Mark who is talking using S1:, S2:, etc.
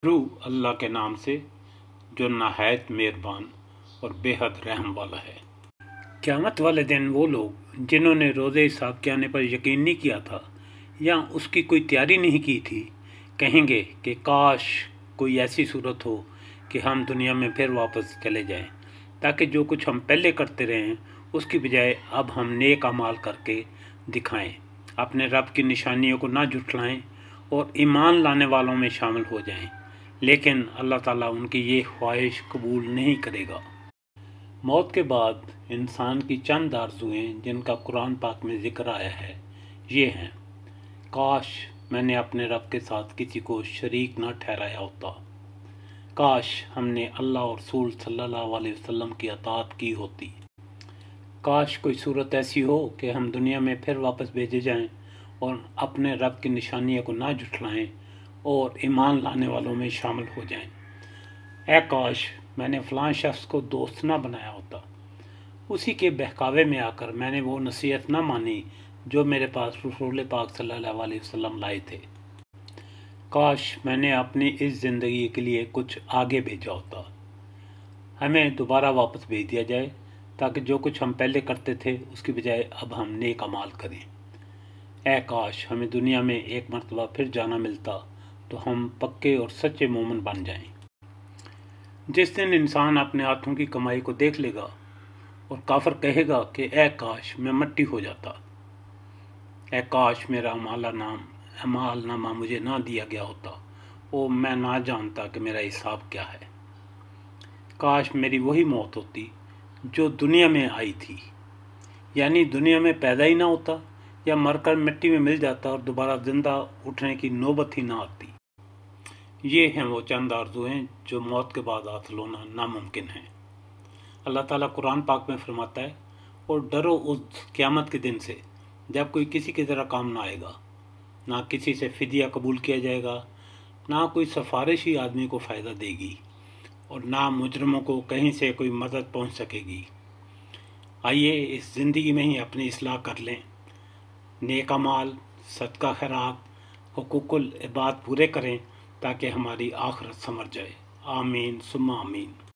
S1: शुरू अल्लाह के नाम से जो नहायत मेहरबान और बेहद रहम वाला है। क़यामत वाले दिन वो लोग जिन्होंने रोज़े हिसाब के आने पर यकीन नहीं किया था या उसकी कोई तैयारी नहीं की थी, कहेंगे कि काश कोई ऐसी सूरत हो कि हम दुनिया में फिर वापस चले जाएं, ताकि जो कुछ हम पहले करते रहे हैं उसकी बजाय अब हम नेक अमाल करके दिखाएं, अपने रब की निशानियों को ना झुठलाएं और ईमान लाने वालों में शामिल हो जाएं। लेकिन अल्लाह ताला उनकी ये ख्वाहिश कबूल नहीं करेगा। मौत के बाद इंसान की चंद आरज़ुएं जिनका कुरान पाक में ज़िक्र आया है ये हैं, काश मैंने अपने रब के साथ किसी को शरीक ना ठहराया होता, काश हमने अल्लाह और रसूल सल्लल्लाहु अलैहि वसल्लम की अताअत की होती, काश कोई सूरत ऐसी हो कि हम दुनिया में फिर वापस भेजे जाएं और अपने रब की निशानियों को ना झुठलाएं और ईमान लाने वालों में शामिल हो जाएं। ऐ काश मैंने फ़लाँ शख्स को दोस्त ना बनाया होता, उसी के बहकावे में आकर मैंने वो नसीहत ना मानी जो मेरे पास रसूल पाक सल्लल्लाहु अलैहि वसल्लम लाए थे। काश मैंने अपनी इस ज़िंदगी के लिए कुछ आगे भेजा होता, हमें दोबारा वापस भेज दिया जाए ताकि जो कुछ हम पहले करते थे उसकी बजाय अब हम नेक अमाल करें। ऐ काश हमें दुनिया में एक मरतबा फिर जाना मिलता तो हम पक्के और सच्चे मोमिन बन जाएं। जिस दिन इंसान अपने हाथों की कमाई को देख लेगा और काफिर कहेगा कि ऐ काश मैं मट्टी हो जाता, ऐ काश मेरा अमाल नामा मुझे ना दिया गया होता और मैं ना जानता कि मेरा हिसाब क्या है। काश मेरी वही मौत होती जो दुनिया में आई थी, यानी दुनिया में पैदा ही ना होता या मरकर मिट्टी में मिल जाता और दोबारा जिंदा उठने की नौबत ही ना आती। ये हैं वो चंद आरज़ुएं जो मौत के बाद हासिल होना नामुमकिन है। अल्लाह ताला कुरान पाक में फरमाता है, और डरो उस क़यामत के दिन से जब कोई किसी की तरह काम ना आएगा, ना किसी से फ़िदिया कबूल किया जाएगा, ना कोई सिफारिश ही आदमी को फ़ायदा देगी और ना मुजरमों को कहीं से कोई मदद पहुंच सकेगी। आइए इस ज़िंदगी में ही अपनी इस्लाह कर लें, नेक अमाल, सदका खैरात, हुकूकुल इबाद पूरे करें ताकि हमारी आखिरत संवर जाए। आमीन सुम्मा आमीन।